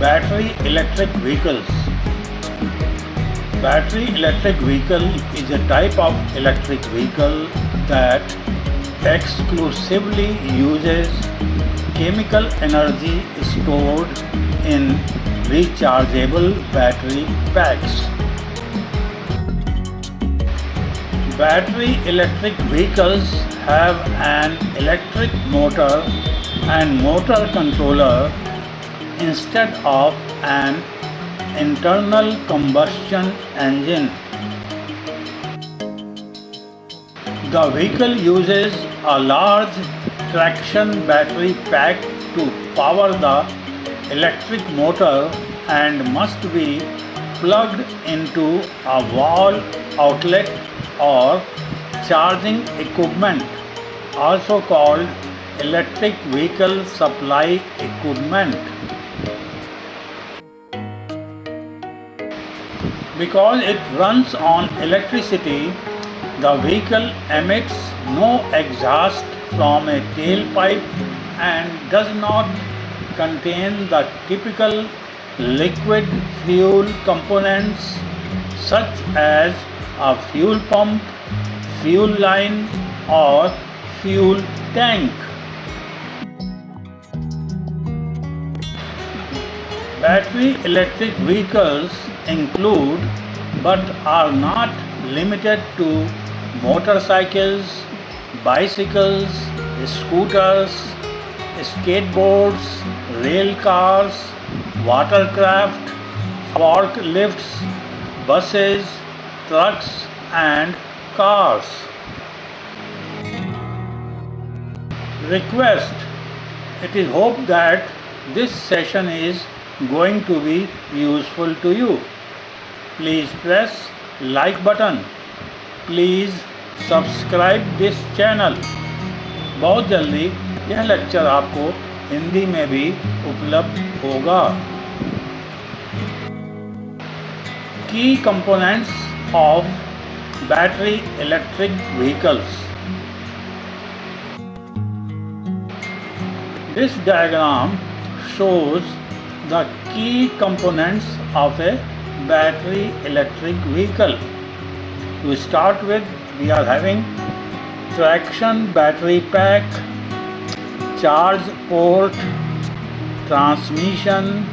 Battery electric vehicles. Battery electric vehicle is a type of electric vehicle that exclusively uses chemical energy stored in rechargeable battery packs. Battery electric vehicles have an electric motor and motor controller instead of an internal combustion engine. The vehicle uses a large traction battery pack to power the electric motor and must be plugged into a wall outlet or charging equipment, also called electric vehicle supply equipment. Because it runs on electricity, the vehicle emits no exhaust from a tailpipe and does not contain the typical liquid fuel components such as a fuel pump, fuel line, or fuel tank. Battery electric vehicles include but are not limited to motorcycles, bicycles, scooters, skateboards, rail cars, watercraft, forklifts, buses, trucks, and cars. Request: it is hoped that this session is going to be useful to you. Please press like button. Please subscribe this channel. बहुत जल्दी यह lecture आपको हिंदी में भी उपलब्ध होगा. की components of battery electric vehicles. This diagram shows the key components of a battery electric vehicle. To start with, we are having traction battery pack, charge port, transmission,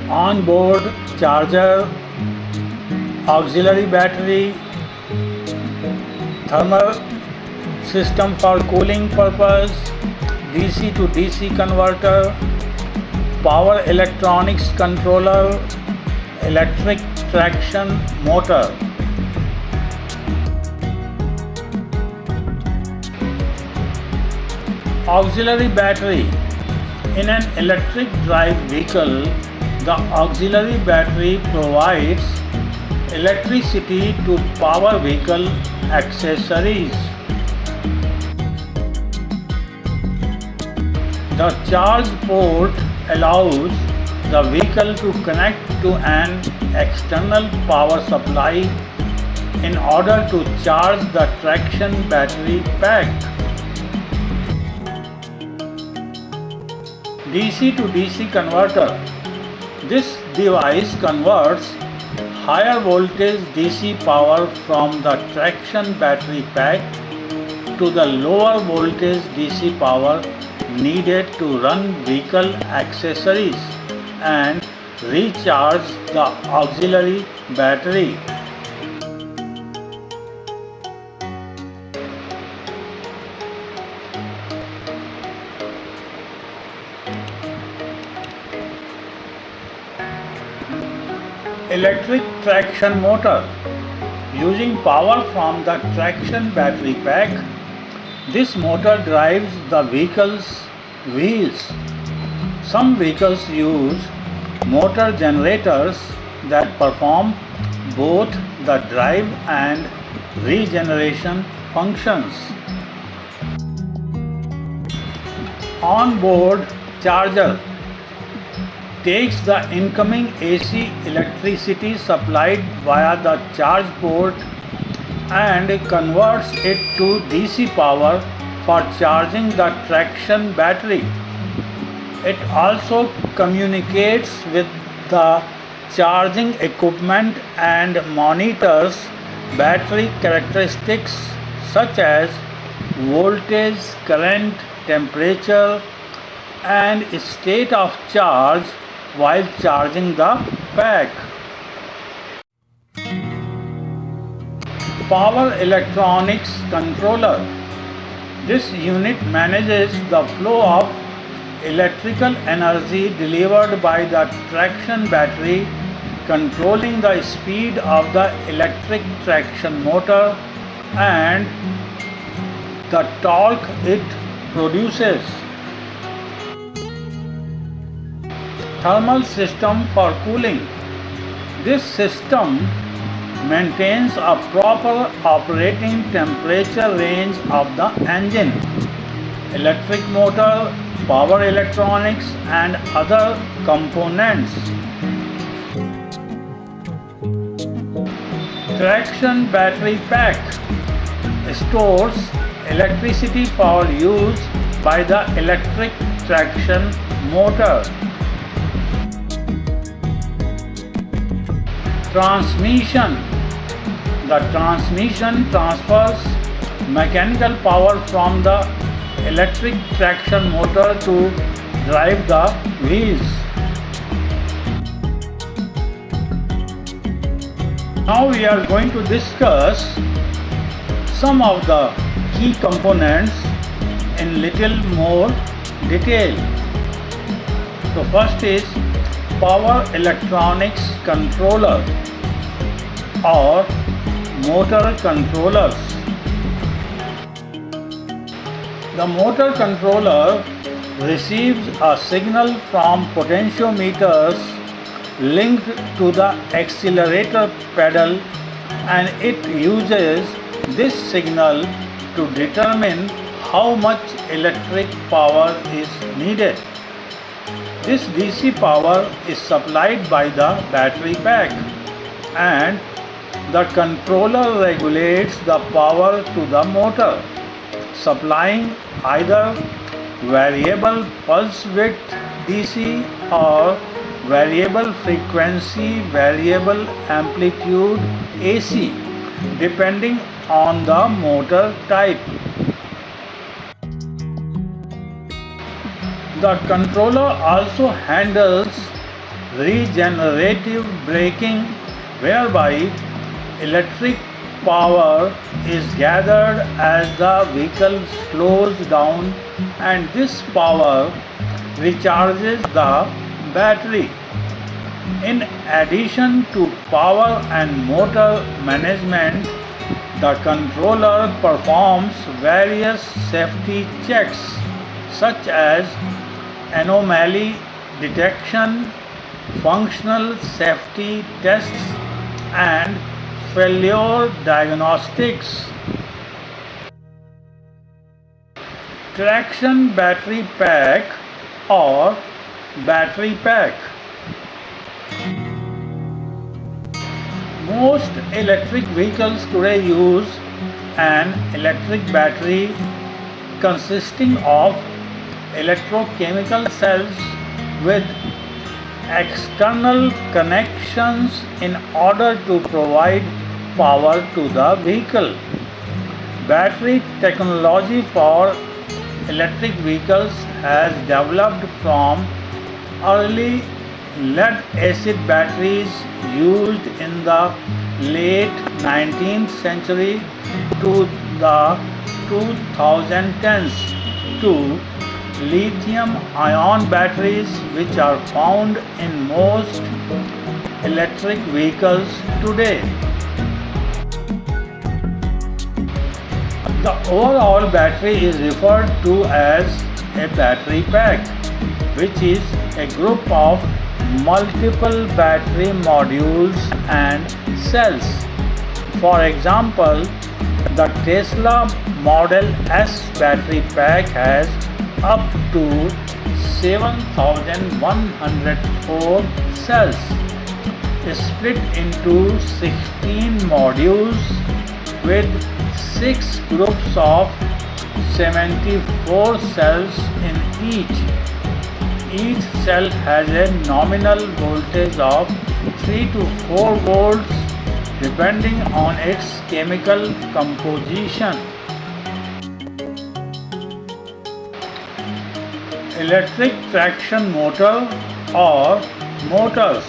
on-board charger, auxiliary battery, thermal system for cooling purpose, DC to DC converter, power electronics controller, electric traction motor. Auxiliary battery. In an electric drive vehicle, the auxiliary battery provides electricity to power vehicle accessories. The charge port allows the vehicle to connect to an external power supply in order to charge the traction battery pack. DC to DC converter. This device converts higher voltage DC power from the traction battery pack to the lower voltage DC power needed to run vehicle accessories and recharge the auxiliary battery. Electric traction motor. Using power from the traction battery pack, this motor drives the vehicle's wheels. Some vehicles use motor generators that perform both the drive and regeneration functions. On-board charger takes the incoming AC electricity supplied via the charge port and converts it to DC power for charging the traction battery. It also communicates with the charging equipment and monitors battery characteristics such as voltage, current, temperature, and state of charge while charging the pack. Power electronics controller. This unit manages the flow of electrical energy delivered by the traction battery, controlling the speed of the electric traction motor and the torque it produces. Thermal system for cooling. This system maintains a proper operating temperature range of the engine, electric motor, power electronics, and other components. Traction battery pack stores electricity for use by the electric traction motor. Transmission. The transmission transfers mechanical power from the electric traction motor to drive the wheels. Now we are going to discuss some of the key components in little more detail. So first is power electronics controller or motor controllers. The motor controller receives a signal from potentiometers linked to the accelerator pedal, and it uses this signal to determine how much electric power is needed. This DC power is supplied by the battery pack, and the controller regulates the power to the motor, supplying either variable pulse width DC or variable frequency, variable amplitude AC, depending on the motor type. The controller also handles regenerative braking, whereby electric power is gathered as the vehicle slows down, and this power recharges the battery. In addition to power and motor management, the controller performs various safety checks such as anomaly detection, functional safety tests, and failure diagnostics. Traction battery pack or battery pack. Most electric vehicles today use an electric battery consisting of electrochemical cells with external connections in order to provide power to the vehicle. Battery technology for electric vehicles has developed from early lead acid batteries used in the late 19th century to the 2010s to lithium-ion batteries, which are found in most electric vehicles today. The overall battery is referred to as a battery pack, which is a group of multiple battery modules and cells. For example, the Tesla Model S battery pack has up to 7,104 cells split into 16 modules with 6 groups of 74 cells in each. Each cell has a nominal voltage of 3 to 4 volts depending on its chemical composition. Electric traction motor or motors.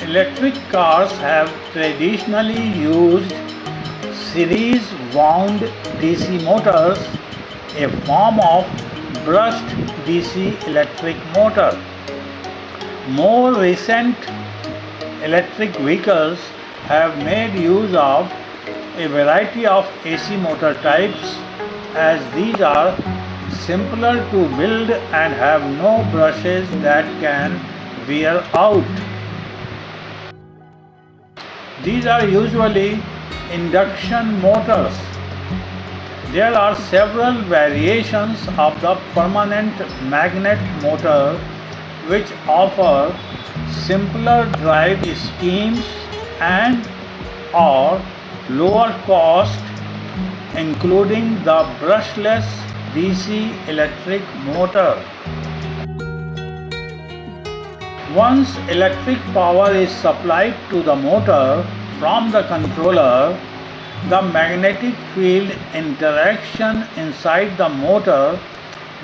Electric cars have traditionally used series wound DC motors, a form of brushed DC electric motor. More recent electric vehicles have made use of a variety of AC motor types, as these are simpler to build and have no brushes that can wear out. These are usually induction motors. There are several variations of the permanent magnet motor which offer simpler drive schemes and or lower cost, including the brushless DC electric motor. Once electric power is supplied to the motor from the controller, the magnetic field interaction inside the motor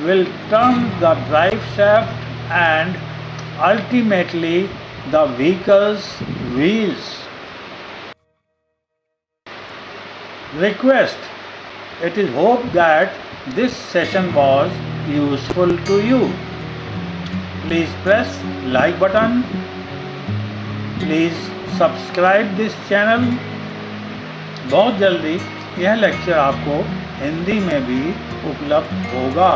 will turn the drive shaft and ultimately the vehicle's wheels. Request: it is hoped that this session was useful to you. Please press like button. Please subscribe this channel. बहुत जल्दी यह lecture आपको हिंदी में भी उपलब्ध होगा।